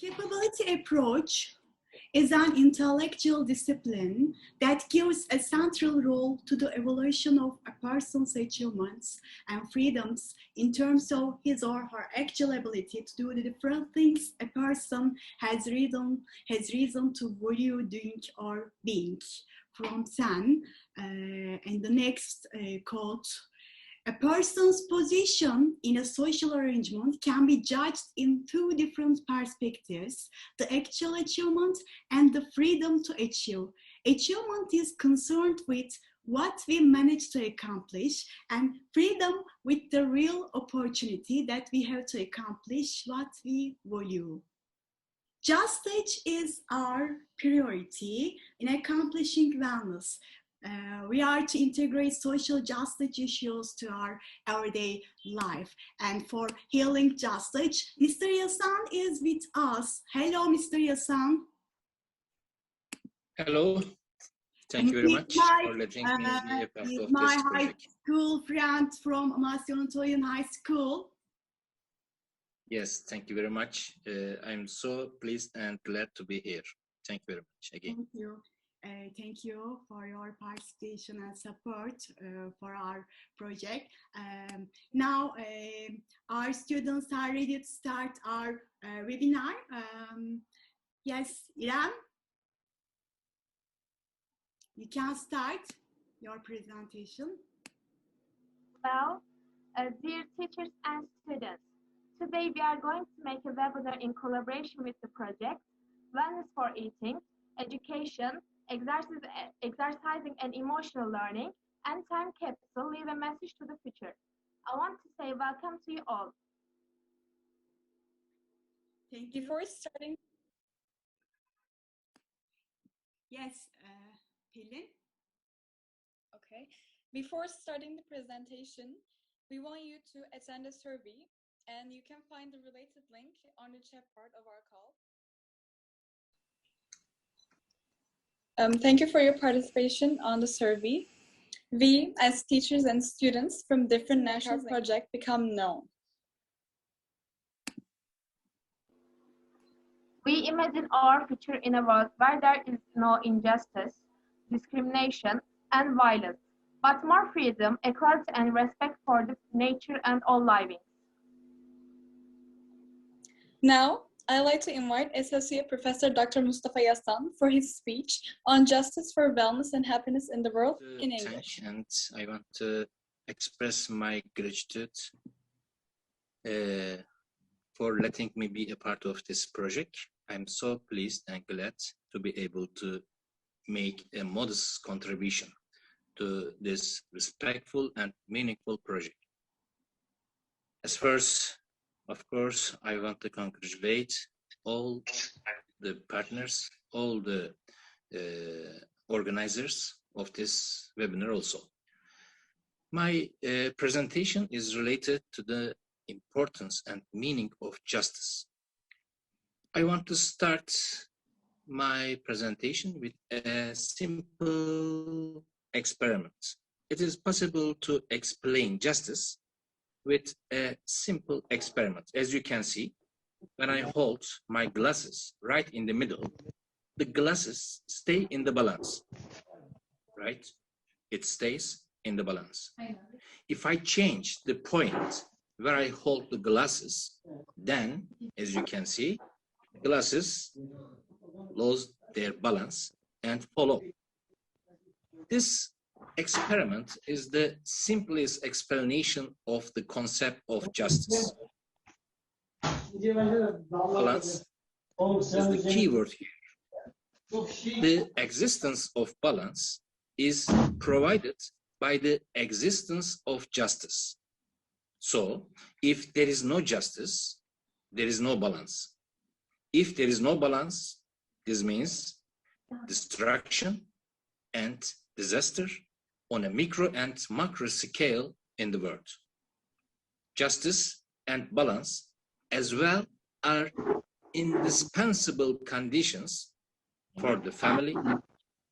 Capability approach is an intellectual discipline that gives a central role to the evaluation of a person's achievements and freedoms in terms of his or her actual ability to do the different things a person has reason to value doing or being. From 10, and the next quote. A person's position in a social arrangement can be judged in two different perspectives, the actual achievement and the freedom to achieve. Achievement is concerned with what we manage to accomplish, and freedom with the real opportunity that we have to accomplish what we value. Justice is our priority in accomplishing wellness. We are to integrate social justice issues to our everyday life. And for healing justice, Mr. Yasan is with us. Hello, Mr. Yasan. Hello. Thank you very much for letting me be a part of this project. My high school friend from Amasya High School. Yes, thank you very much. I'm so pleased and glad to be here. Thank you very much again. Thank you. Thank you for your participation and support for our project. Now, our students are ready to start our webinar. Yes, Iran, you can start your presentation. Well, dear teachers and students, today we are going to make a webinar in collaboration with the project Wellness for Eating, Education, Exercising and Emotional Learning, and Time Capsule leave a message to the future. I want to say welcome to you all. Thank you. Before starting, yes, Pelin. Okay. Before starting the presentation, we want you to attend a survey, and you can find the related link on the chat part of our call. Thank you for your participation on the survey. We, as teachers and students from different national projects, become known. We imagine our future in a world where there is no injustice, discrimination, and violence, but more freedom, equality, and respect for the nature and all living. Now, I'd like to invite Associate Professor Dr. Mustafa for his speech on justice for wellness and happiness in the world in English. And I want to express my gratitude for letting me be a part of this project. I'm so pleased and glad to be able to make a modest contribution to this respectful and meaningful project. As first, of course, I want to congratulate all the partners, all the organizers of this webinar also. My presentation is related to the importance and meaning of justice. I want to start my presentation with a simple experiment. It is possible to explain justice with a simple experiment. As you can see, when I hold my glasses right in the middle, the glasses stay in the balance, right? It stays in the balance. If I change the point where I hold the glasses, then, as you can see, glasses lose their balance and fall. This experiment is the simplest explanation of the concept of justice. Balance is the key word here. The existence of balance is provided by the existence of justice. So, if there is no justice, there is no balance. If there is no balance, this means destruction and disaster on a micro and macro scale in the world. Justice and balance as well are indispensable conditions for the family,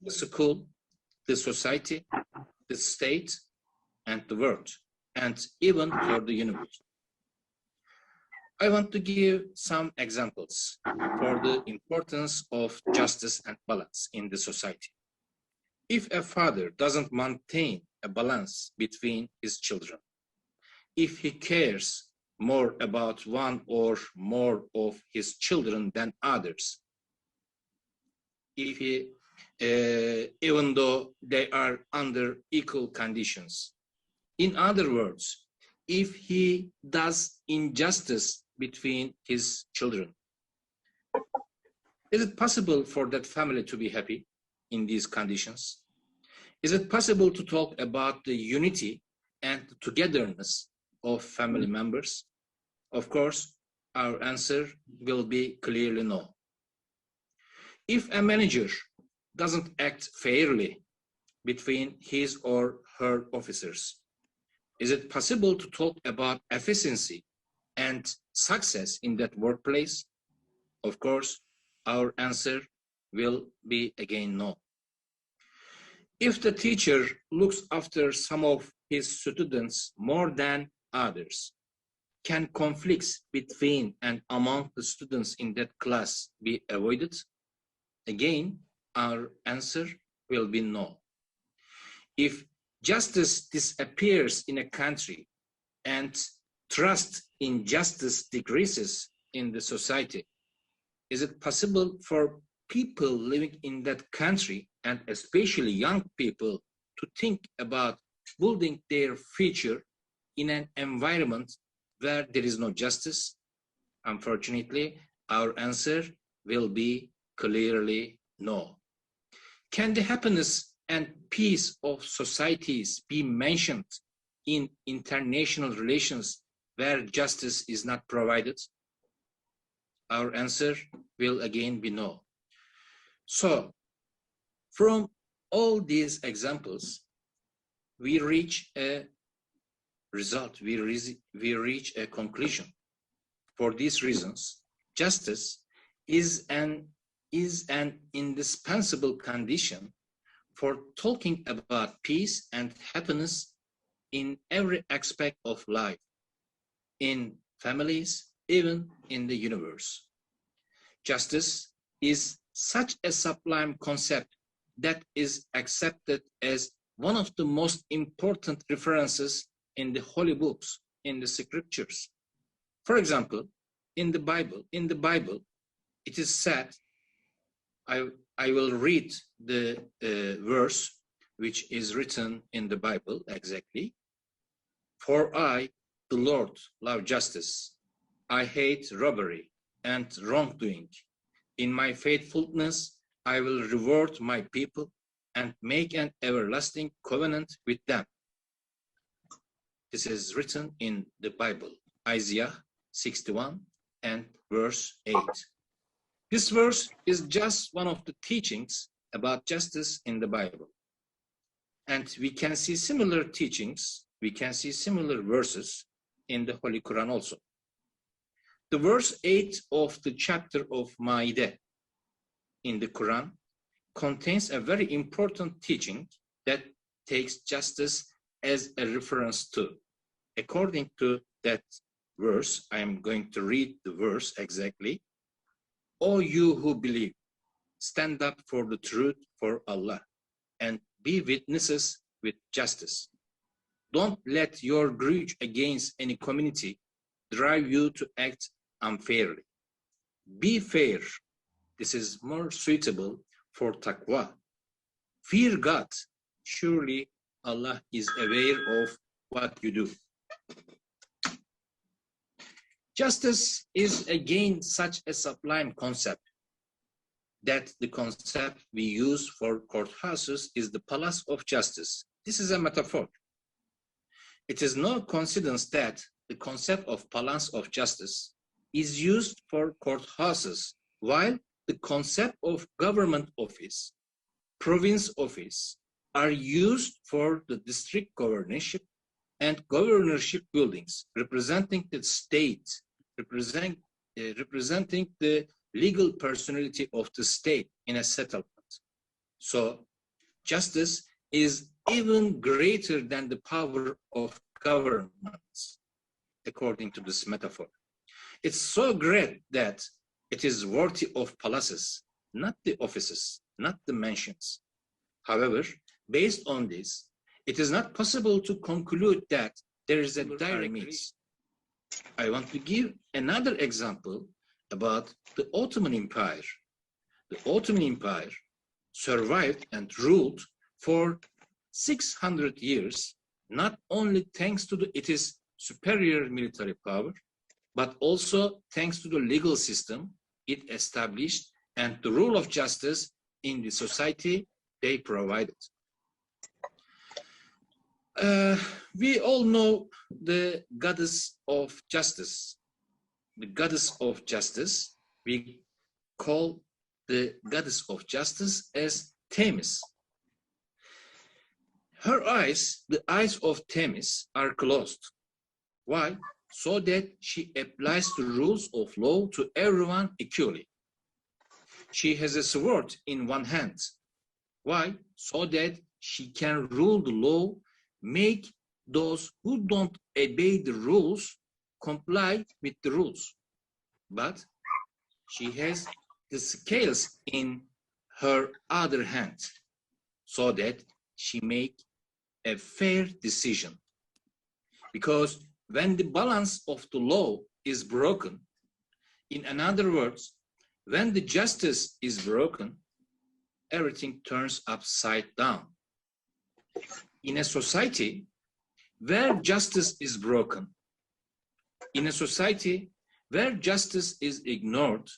the school, the society, the state, and the world, and even for the universe. I want to give some examples for the importance of justice and balance in the society. If a father doesn't maintain a balance between his children, if he cares more about one or more of his children than others, if he, even though they are under equal conditions. In other words, if he does injustice between his children, is it possible for that family to be happy in these conditions? Is it possible to talk about the unity and togetherness of family members? Of course, our answer will be clearly no. If a manager doesn't act fairly between his or her officers, is it possible to talk about efficiency and success in that workplace? Of course, our answer will be again no. If the teacher looks after some of his students more than others, can conflicts between and among the students in that class be avoided? Again, our answer will be no. If justice disappears in a country and trust in justice decreases in the society, is it possible for people living in that country, and especially young people, to think about building their future in an environment where there is no justice? Unfortunately, our answer will be clearly no. Can the happiness and peace of societies be mentioned in international relations where justice is not provided? Our answer will again be no. So, from all these examples, we reach a result, we reach a conclusion. For these reasons, justice is an indispensable condition for talking about peace and happiness in every aspect of life, in families, even in the universe. Justice is such a sublime concept that is accepted as one of the most important references in the holy books, in the scriptures. For example, in the Bible, it is said, I will read the verse which is written in the Bible exactly. For I, the Lord, love justice. I hate robbery and wrongdoing. In my faithfulness, I will reward my people and make an everlasting covenant with them. This is written in the Bible, Isaiah 61 and verse 8. This verse is just one of the teachings about justice in the Bible. And we can see similar teachings, we can see similar verses in the Holy Quran also. The verse 8 of the chapter of Ma'idah in the Quran contains a very important teaching that takes justice as a reference to. According to that verse, I am going to read the verse exactly. O you who believe, stand up for the truth for Allah and be witnesses with justice. Don't let your grudge against any community drive you to act unfairly. Be fair. This is more suitable for taqwa. Fear God. Surely Allah is aware of what you do. Justice is again such a sublime concept that the concept we use for courthouses is the palace of justice. This is a metaphor. It is no coincidence that the concept of palace of justice is used for courthouses, while the concept of government office, province office are used for the district governorship and governorship buildings, representing the state, representing the legal personality of the state in a settlement. So justice is even greater than the power of governments, according to this metaphor. It's so great that it is worthy of palaces, not the offices, not the mansions. However, based on this, it is not possible to conclude that there is a direct mix. I want to give another example about the Ottoman Empire. The Ottoman Empire survived and ruled for 600 years, not only thanks to its superior military power, but also thanks to the legal system it established and the rule of justice in the society they provided. We all know the goddess of justice. The goddess of justice, we call the goddess of justice as Themis. Her eyes, the eyes of Themis, are closed. Why? So that she applies the rules of law to everyone equally. She has a sword in one hand. Why? So that she can rule the law, make those who don't obey the rules comply with the rules. But she has the scales in her other hand, so that she make a fair decision. Because when the balance of the law is broken, in other words, when the justice is broken, everything turns upside down. In a society where justice is broken, in a society where justice is ignored,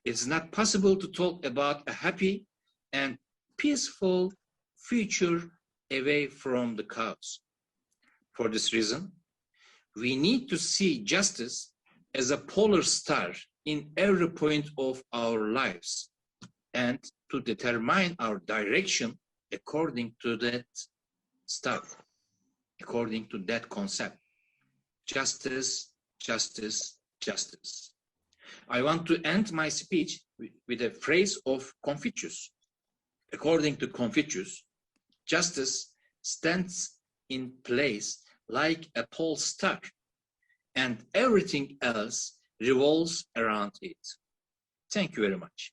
it's not possible to talk about a happy and peaceful future away from the chaos. For this reason, we need to see justice as a polar star in every point of our lives and to determine our direction according to that star, according to that concept. Justice, justice, justice. I want to end my speech with a phrase of Confucius. According to Confucius, justice stands in place like a pole star, and everything else revolves around it. Thank you very much.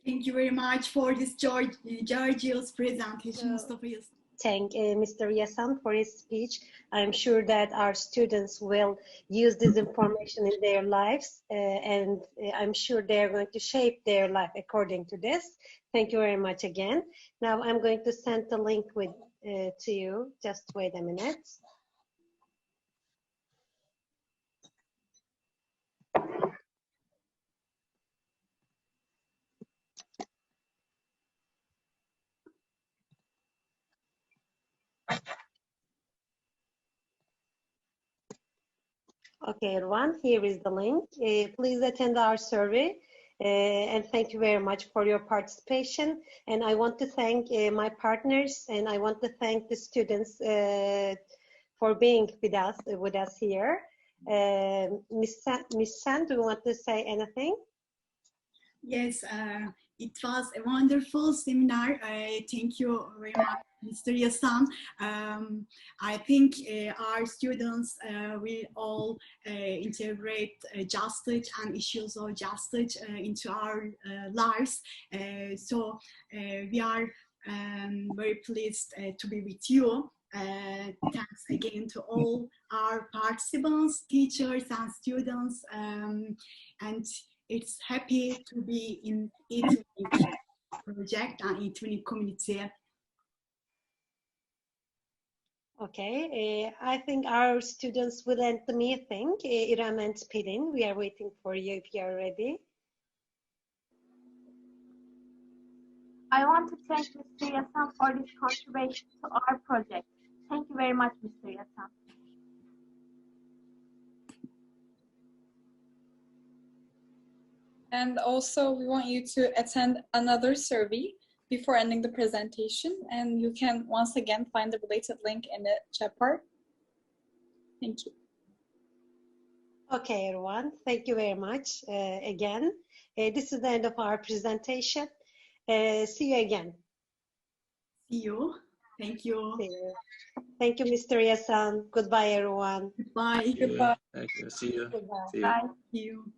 Thank you very much for this gorgeous presentation, Mustafa. Thank Mr. Yasan for his speech. I'm sure that our students will use this information in their lives, and I'm sure they're going to shape their life according to this. Thank you very much again. Now I'm going to send the link to you. Just wait a minute. Okay, everyone, here is the link. Please attend our survey. And thank you very much for your participation. And I want to thank my partners, and I want to thank the students for being with us here. Miss San, do you want to say anything? Yes, it was a wonderful seminar. Thank you very much, Mr. Yasan. I think our students will all integrate justice and issues of justice into our lives. So we are very pleased to be with you. Thanks again to all our participants, teachers, and students. And it's happy to be in eTwiining project and eTwiining community. Okay, I think our students will end the meeting. Iram and Pelin, we are waiting for you if you are ready. I want to thank Mr. Yasan for his contribution to our project. Thank you very much, Mr. Yasan. And also, we want you to attend another survey before ending the presentation, and you can once again find the related link in the chat part. Thank you. Okay, everyone, thank you very much again. This is the end of our presentation. See you again. See you. Thank you. See you. Thank you, Mr. Yasan. Goodbye, everyone. Goodbye. Goodbye. Thank you. See you. Goodbye. See you. Bye. you.